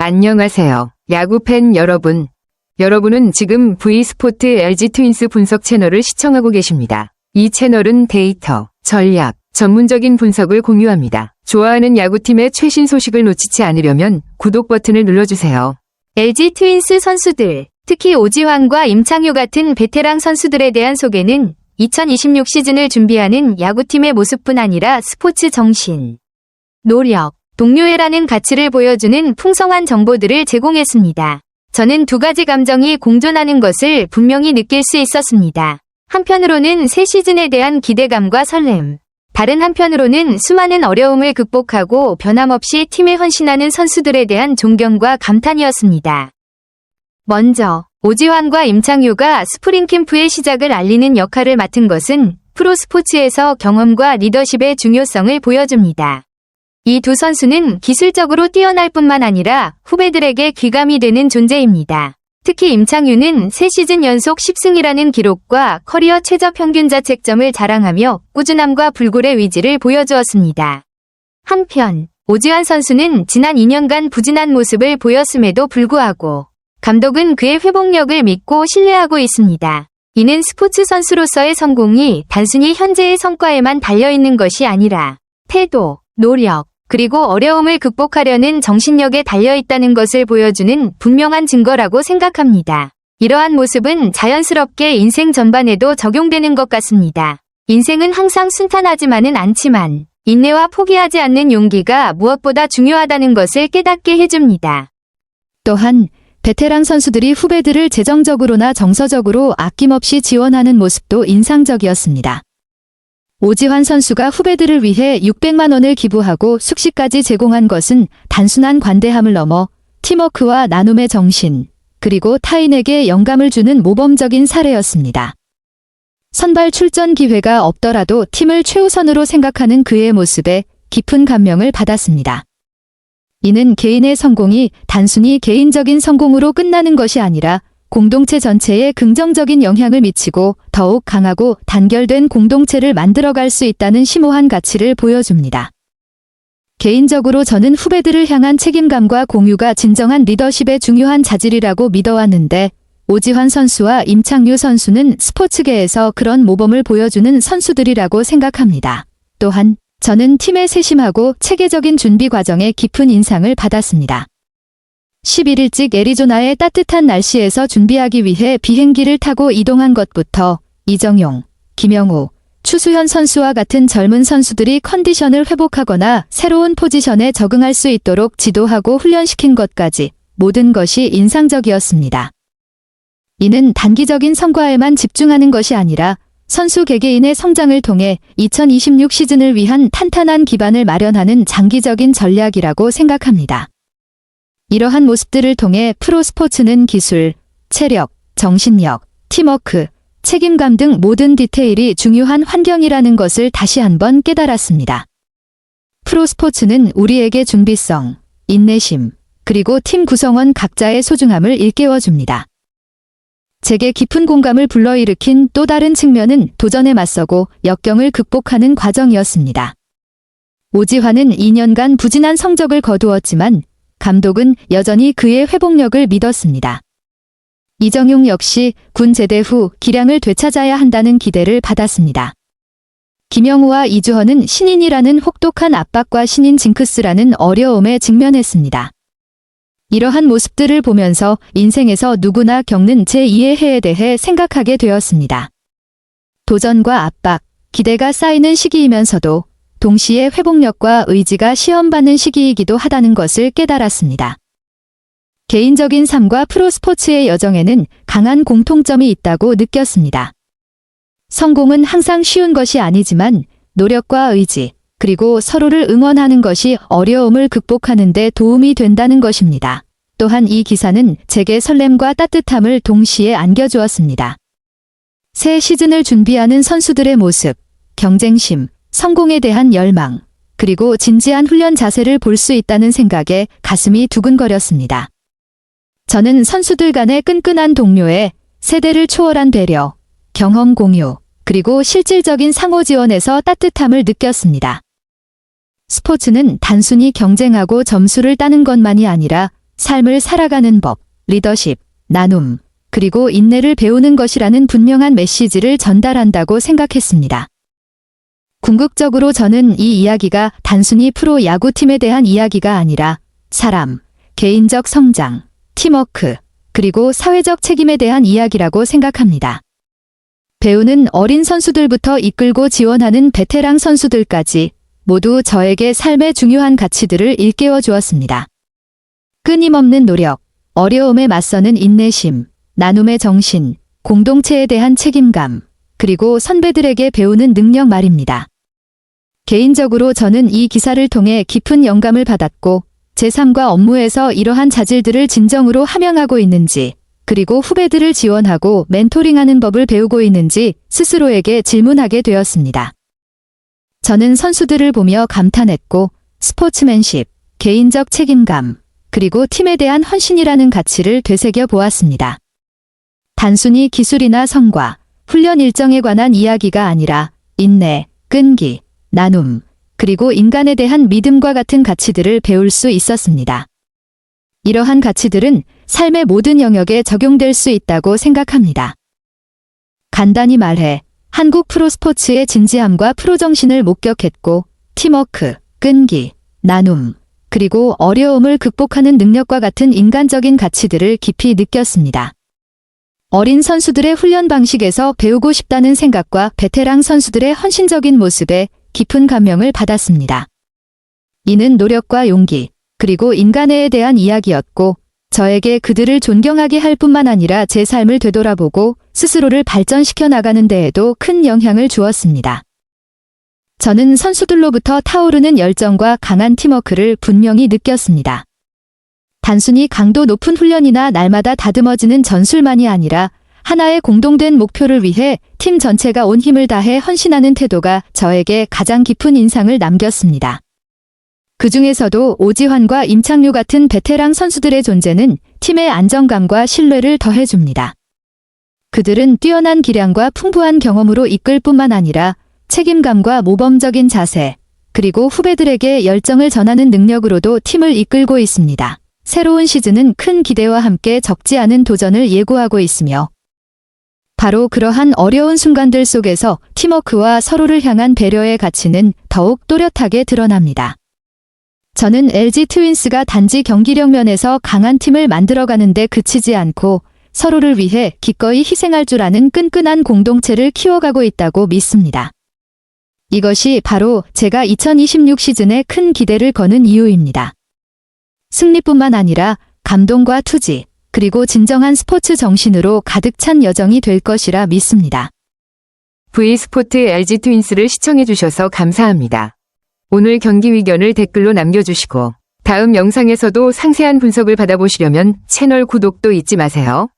안녕하세요. 야구팬 여러분. 여러분은 지금 V스포트 LG 트윈스 분석 채널을 시청하고 계십니다. 이 채널은 데이터, 전략, 전문적인 분석을 공유합니다. 좋아하는 야구팀의 최신 소식을 놓치지 않으려면 구독 버튼을 눌러주세요. LG 트윈스 선수들, 특히 오지환과 임창효 같은 베테랑 선수들에 대한 소개는 2026 시즌을 준비하는 야구팀의 모습뿐 아니라 스포츠 정신, 노력, 동료애라는 가치를 보여주는 풍성한 정보들을 제공했습니다. 저는 두 가지 감정이 공존하는 것을 분명히 느낄 수 있었습니다. 한편으로는 새 시즌에 대한 기대감과 설렘, 다른 한편으로는 수많은 어려움을 극복하고 변함없이 팀에 헌신하는 선수들에 대한 존경과 감탄이었습니다. 먼저 오지환과 임창효가 스프링 캠프의 시작을 알리는 역할을 맡은 것은 프로스포츠에서 경험과 리더십의 중요성을 보여줍니다. 이 두 선수는 기술적으로 뛰어날 뿐만 아니라 후배들에게 귀감이 되는 존재입니다. 특히 임창효는 새 시즌 연속 10승이라는 기록과 커리어 최저 평균 자책점을 자랑하며 꾸준함과 불굴의 위지를 보여주었습니다. 한편 오지환 선수는 지난 2년간 부진한 모습을 보였음에도 불구하고 감독은 그의 회복력을 믿고 신뢰하고 있습니다. 이는 스포츠 선수로서의 성공이 단순히 현재의 성과에만 달려있는 것이 아니라 태도, 노력, 그리고 어려움을 극복하려는 정신력에 달려있다는 것을 보여주는 분명한 증거라고 생각합니다. 이러한 모습은 자연스럽게 인생 전반에도 적용되는 것 같습니다. 인생은 항상 순탄하지만은 않지만 인내와 포기하지 않는 용기가 무엇보다 중요하다는 것을 깨닫게 해줍니다. 또한 베테랑 선수들이 후배들을 재정적으로나 정서적으로 아낌없이 지원하는 모습도 인상적이었습니다. 오지환 선수가 후배들을 위해 600만 원을 기부하고 숙식까지 제공한 것은 단순한 관대함을 넘어 팀워크와 나눔의 정신, 그리고 타인에게 영감을 주는 모범적인 사례였습니다. 선발 출전 기회가 없더라도 팀을 최우선으로 생각하는 그의 모습에 깊은 감명을 받았습니다. 이는 개인의 성공이 단순히 개인적인 성공으로 끝나는 것이 아니라 공동체 전체에 긍정적인 영향을 미치고 더욱 강하고 단결된 공동체를 만들어갈 수 있다는 심오한 가치를 보여줍니다. 개인적으로 저는 후배들을 향한 책임감과 공유가 진정한 리더십의 중요한 자질이라고 믿어왔는데 오지환 선수와 임창효 선수는 스포츠계에서 그런 모범을 보여주는 선수들이라고 생각합니다. 또한 저는 팀의 세심하고 체계적인 준비 과정에 깊은 인상을 받았습니다. 11일찍 애리조나의 따뜻한 날씨에서 준비하기 위해 비행기를 타고 이동한 것부터 이정용, 김영호, 추수현 선수와 같은 젊은 선수들이 컨디션을 회복하거나 새로운 포지션에 적응할 수 있도록 지도하고 훈련시킨 것까지 모든 것이 인상적이었습니다. 이는 단기적인 성과에만 집중하는 것이 아니라 선수 개개인의 성장을 통해 2026 시즌을 위한 탄탄한 기반을 마련하는 장기적인 전략이라고 생각합니다. 이러한 모습들을 통해 프로스포츠는 기술, 체력, 정신력, 팀워크, 책임감 등 모든 디테일이 중요한 환경이라는 것을 다시 한번 깨달았습니다. 프로스포츠는 우리에게 준비성, 인내심, 그리고 팀 구성원 각자의 소중함을 일깨워줍니다. 제게 깊은 공감을 불러일으킨 또 다른 측면은 도전에 맞서고 역경을 극복하는 과정이었습니다. 오지환은 2년간 부진한 성적을 거두었지만 감독은 여전히 그의 회복력을 믿었습니다. 이정용 역시 군 제대 후 기량을 되찾아야 한다는 기대를 받았습니다. 김영우와 이주헌은 신인이라는 혹독한 압박과 신인 징크스라는 어려움에 직면했습니다. 이러한 모습들을 보면서 인생에서 누구나 겪는 제2의 해에 대해 생각하게 되었습니다. 도전과 압박, 기대가 쌓이는 시기이면서도 동시에 회복력과 의지가 시험받는 시기이기도 하다는 것을 깨달았습니다. 개인적인 삶과 프로스포츠의 여정에는 강한 공통점이 있다고 느꼈습니다. 성공은 항상 쉬운 것이 아니지만 노력과 의지, 그리고 서로를 응원하는 것이 어려움을 극복하는 데 도움이 된다는 것입니다. 또한 이 기사는 제게 설렘과 따뜻함을 동시에 안겨주었습니다. 새 시즌을 준비하는 선수들의 모습, 경쟁심, 성공에 대한 열망, 그리고 진지한 훈련 자세를 볼 수 있다는 생각에 가슴이 두근거렸습니다. 저는 선수들 간의 끈끈한 동료애, 세대를 초월한 배려, 경험 공유, 그리고 실질적인 상호 지원에서 따뜻함을 느꼈습니다. 스포츠는 단순히 경쟁하고 점수를 따는 것만이 아니라 삶을 살아가는 법, 리더십, 나눔, 그리고 인내를 배우는 것이라는 분명한 메시지를 전달한다고 생각했습니다. 궁극적으로 저는 이 이야기가 단순히 프로 야구팀에 대한 이야기가 아니라 사람, 개인적 성장, 팀워크, 그리고 사회적 책임에 대한 이야기라고 생각합니다. 배우는 어린 선수들부터 이끌고 지원하는 베테랑 선수들까지 모두 저에게 삶의 중요한 가치들을 일깨워 주었습니다. 끊임없는 노력, 어려움에 맞서는 인내심, 나눔의 정신, 공동체에 대한 책임감, 그리고 선배들에게 배우는 능력 말입니다. 개인적으로 저는 이 기사를 통해 깊은 영감을 받았고, 제 삶과 업무에서 이러한 자질들을 진정으로 함양하고 있는지, 그리고 후배들을 지원하고 멘토링하는 법을 배우고 있는지 스스로에게 질문하게 되었습니다. 저는 선수들을 보며 감탄했고, 스포츠맨십, 개인적 책임감, 그리고 팀에 대한 헌신이라는 가치를 되새겨 보았습니다. 단순히 기술이나 성과, 훈련 일정에 관한 이야기가 아니라 인내, 끈기, 나눔, 그리고 인간에 대한 믿음과 같은 가치들을 배울 수 있었습니다. 이러한 가치들은 삶의 모든 영역에 적용될 수 있다고 생각합니다. 간단히 말해, 한국 프로스포츠의 진지함과 프로정신을 목격했고, 팀워크, 끈기, 나눔, 그리고 어려움을 극복하는 능력과 같은 인간적인 가치들을 깊이 느꼈습니다. 어린 선수들의 훈련 방식에서 배우고 싶다는 생각과 베테랑 선수들의 헌신적인 모습에 깊은 감명을 받았습니다. 이는 노력과 용기, 그리고 인간애에 대한 이야기였고, 저에게 그들을 존경하게 할 뿐만 아니라 제 삶을 되돌아보고 스스로를 발전시켜 나가는 데에도 큰 영향을 주었습니다. 저는 선수들로부터 타오르는 열정과 강한 팀워크를 분명히 느꼈습니다. 단순히 강도 높은 훈련이나 날마다 다듬어지는 전술만이 아니라 하나의 공동된 목표를 위해 팀 전체가 온 힘을 다해 헌신하는 태도가 저에게 가장 깊은 인상을 남겼습니다. 그 중에서도 오지환과 임창규 같은 베테랑 선수들의 존재는 팀의 안정감과 신뢰를 더해줍니다. 그들은 뛰어난 기량과 풍부한 경험으로 이끌 뿐만 아니라 책임감과 모범적인 자세, 그리고 후배들에게 열정을 전하는 능력으로도 팀을 이끌고 있습니다. 새로운 시즌은 큰 기대와 함께 적지 않은 도전을 예고하고 있으며, 바로 그러한 어려운 순간들 속에서 팀워크와 서로를 향한 배려의 가치는 더욱 또렷하게 드러납니다. 저는 LG 트윈스가 단지 경기력 면에서 강한 팀을 만들어가는데 그치지 않고 서로를 위해 기꺼이 희생할 줄 아는 끈끈한 공동체를 키워가고 있다고 믿습니다. 이것이 바로 제가 2026 시즌에 큰 기대를 거는 이유입니다. 승리뿐만 아니라 감동과 투지, 그리고 진정한 스포츠 정신으로 가득 찬 여정이 될 것이라 믿습니다. V스포트 LG 트윈스를 시청해주셔서 감사합니다. 오늘 경기 의견을 댓글로 남겨주시고 다음 영상에서도 상세한 분석을 받아보시려면 채널 구독도 잊지 마세요.